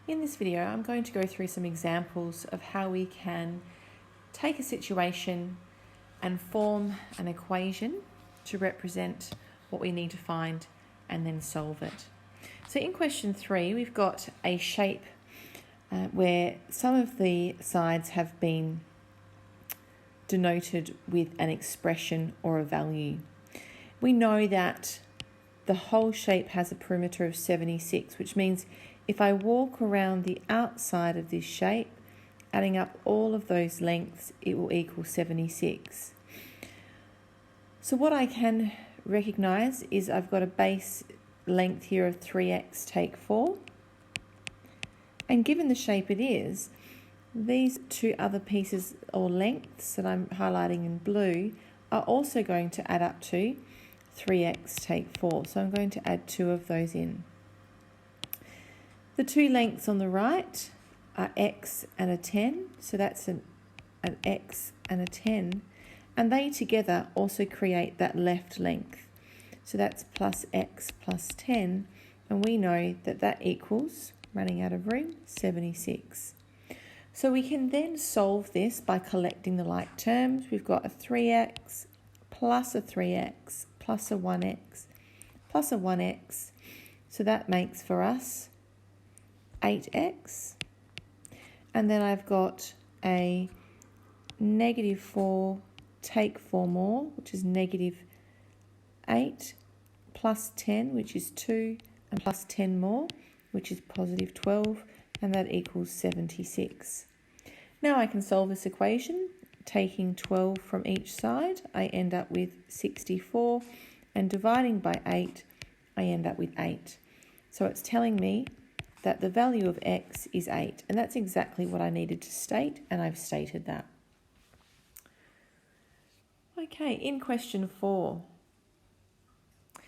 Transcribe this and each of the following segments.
In this video, I'm going to go through some examples of how we can take a situation and form an equation to represent what we need to find and then solve it. So in question 3, we've got a shape where some of the sides have been denoted with an expression or a value. We know that the whole shape has a perimeter of 76, which means if I walk around the outside of this shape, adding up all of those lengths, it will equal 76. So what I can recognise is I've got a base length here of 3x take 4. And given the shape it is, these two other pieces or lengths that I'm highlighting in blue are also going to add up to 3x take 4. So I'm going to add 2 of those in. The two lengths on the right are x and a 10, so that's an x and a 10, and they together also create that left length. So that's plus x plus 10, and we know that that equals, running out of room, 76. So we can then solve this by collecting the like terms. We've got a 3x plus a 3x plus a 1x plus a 1x, so that makes for us 8x, and then I've got a negative 4 take 4 more, which is negative 8, plus 10, which is 2, and plus 10 more, which is positive 12, and that equals 76. Now I can solve this equation. Taking 12 from each side, I end up with 64, and dividing by 8, I end up with 8. So it's telling me that the value of x is 8, and that's exactly what I needed to state, and I've stated that. Okay, in question 4, it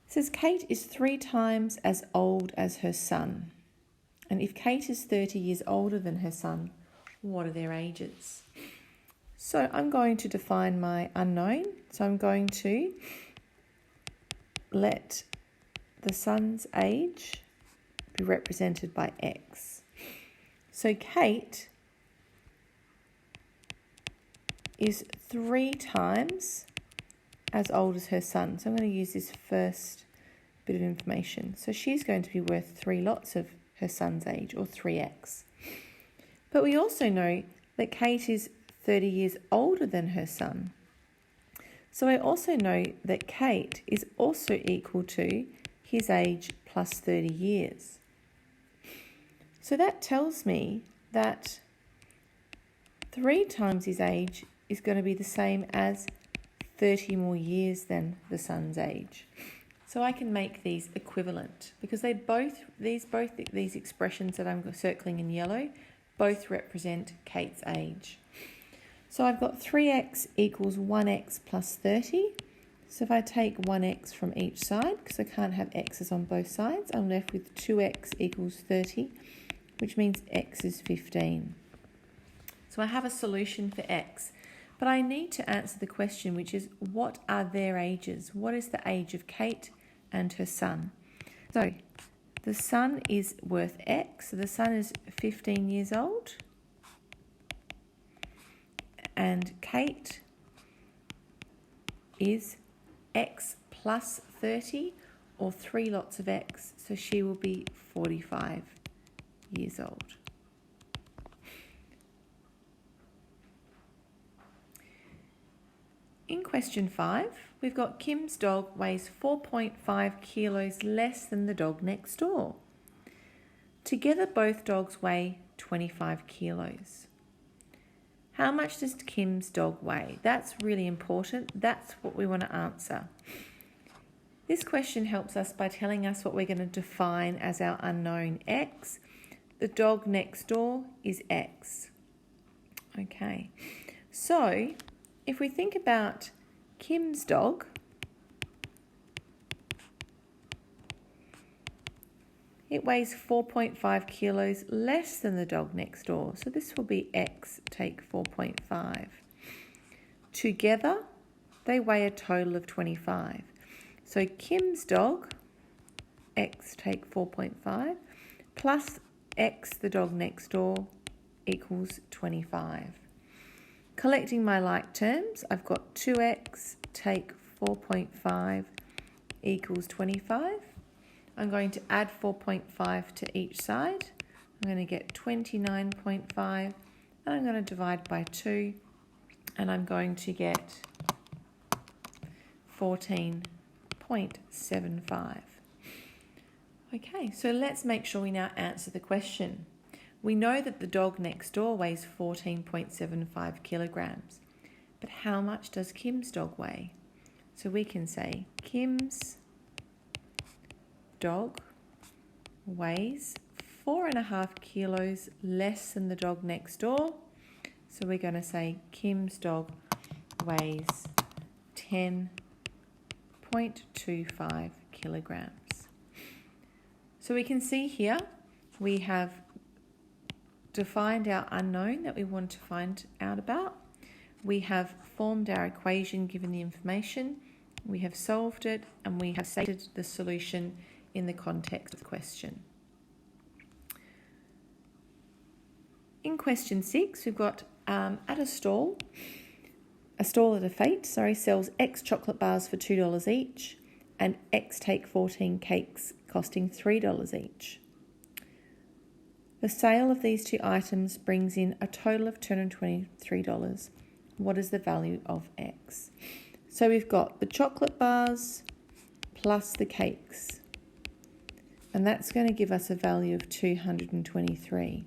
says Kate is 3 times as old as her son, and if Kate is 30 years older than her son, what are their ages? So I'm going to define my unknown, so I'm going to let the son's age be represented by x. So Kate is 3 times as old as her son. So I'm going to use this first bit of information. So she's going to be worth 3 lots of her son's age, or 3x. But we also know that Kate is 30 years older than her son. So I also know that Kate is also equal to his age plus 30 years. So that tells me that 3 times his age is going to be the same as 30 more years than the son's age. So I can make these equivalent because these expressions that I'm circling in yellow both represent Kate's age. So I've got 3x equals 1x plus 30. So if I take 1x from each side, because I can't have x's on both sides, I'm left with 2x equals 30, which means x is 15. So I have a solution for x, but I need to answer the question, which is what are their ages? What is the age of Kate and her son? So the son is worth x, so the son is 15 years old, and Kate is x plus 30, or 3 lots of x, so she will be 45 years old. In question 5, we've got Kim's dog weighs 4.5 kilos less than the dog next door. Together both dogs weigh 25 kilos. How much does Kim's dog weigh? That's really important. That's what we want to answer. This question helps us by telling us what we're going to define as our unknown x. The dog next door is x. Okay, so if we think about Kim's dog, it weighs 4.5 kilos less than the dog next door. So this will be x take 4.5. Together, they weigh a total of 25. So Kim's dog, x take 4.5, plus x, the dog next door, equals 25. Collecting my like terms, I've got 2x take 4.5 equals 25. I'm going to add 4.5 to each side. I'm going to get 29.5, and I'm going to divide by 2, and I'm going to get 14.75. Okay, so let's make sure we now answer the question. We know that the dog next door weighs 14.75 kilograms, but how much does Kim's dog weigh? So we can say Kim's dog weighs 4.5 kilos less than the dog next door. So we're going to say Kim's dog weighs 10.25 kilograms. So we can see here we have defined our unknown that we want to find out about. We have formed our equation given the information, we have solved it, and we have stated the solution in the context of the question. In question 6, we've got at a stall at a fete, sells X chocolate bars for $2 each and X take 14 cakes costing $3 each. The sale of these two items brings in a total of $223. What is the value of X? So we've got the chocolate bars plus the cakes, and that's going to give us a value of 223.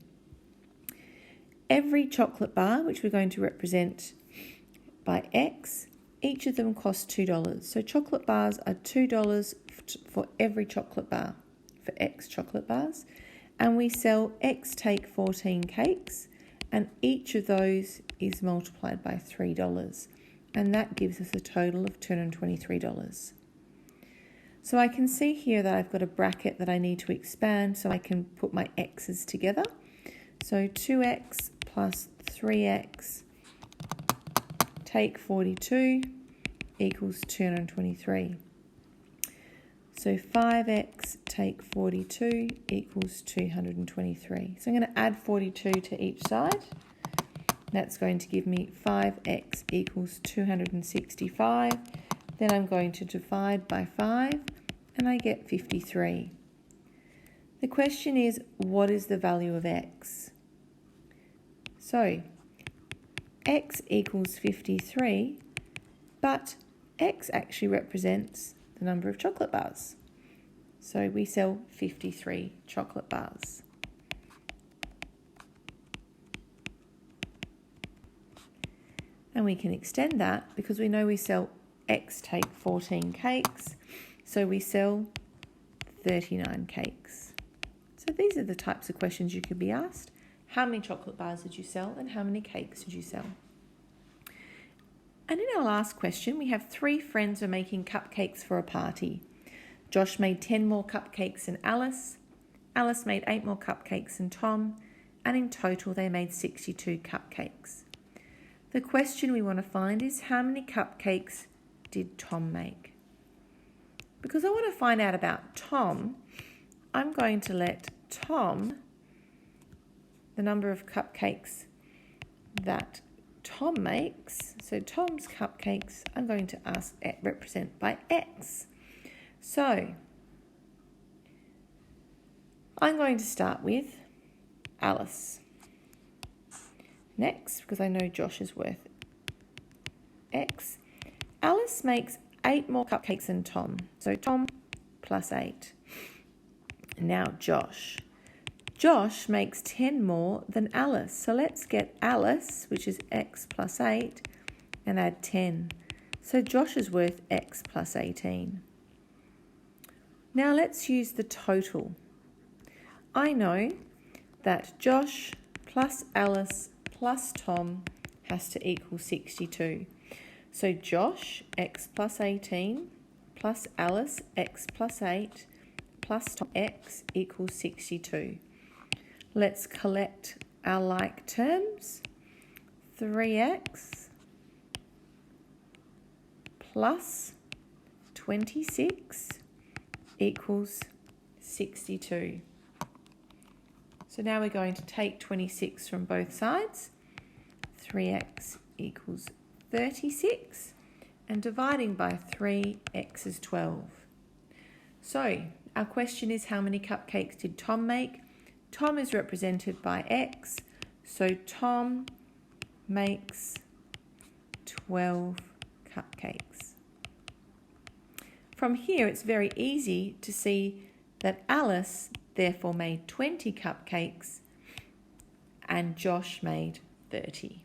Every chocolate bar, which we're going to represent by X, each of them costs $2. So chocolate bars are $2 for every chocolate bar, for X chocolate bars. And we sell X take 14 cakes, and each of those is multiplied by $3. And that gives us a total of $223. So I can see here that I've got a bracket that I need to expand so I can put my X's together. So 2X plus 3X take 42 equals 223. So 5x take 42 equals 223. So I'm going to add 42 to each side. That's going to give me 5x equals 265. Then I'm going to divide by 5 and I get 53. The question is, what is the value of x? So x equals 53, but x actually represents the number of chocolate bars. So we sell 53 chocolate bars. And we can extend that because we know we sell X take 14 cakes, so we sell 39 cakes. So these are the types of questions you could be asked. How many chocolate bars did you sell and how many cakes did you sell? And in our last question, we have 3 friends who are making cupcakes for a party. Josh made 10 more cupcakes than Alice. Alice made 8 more cupcakes than Tom. And in total, they made 62 cupcakes. The question we want to find is, how many cupcakes did Tom make? Because I want to find out about Tom, I'm going to let Tom, the number of cupcakes that Tom makes, so Tom's cupcakes, I'm going to represent by X. So I'm going to start with Alice. Next, because I know Josh is worth X, Alice makes 8 more cupcakes than Tom. So Tom plus 8. Now Josh. Josh makes 10 more than Alice. So let's get Alice, which is X plus 8, and add 10. So Josh is worth X plus 18. Now let's use the total. I know that Josh plus Alice plus Tom has to equal 62. So Josh, X plus 18, plus Alice, X plus 8, plus Tom, X equals 62. Let's collect our like terms. 3x plus 26 equals 62. So now we're going to take 26 from both sides. 3x equals 36. And dividing by 3, x is 12. So our question is, how many cupcakes did Tom make? Tom is represented by x. So Tom makes 12 cupcakes. From here, it's very easy to see that Alice therefore made 20 cupcakes and Josh made 30.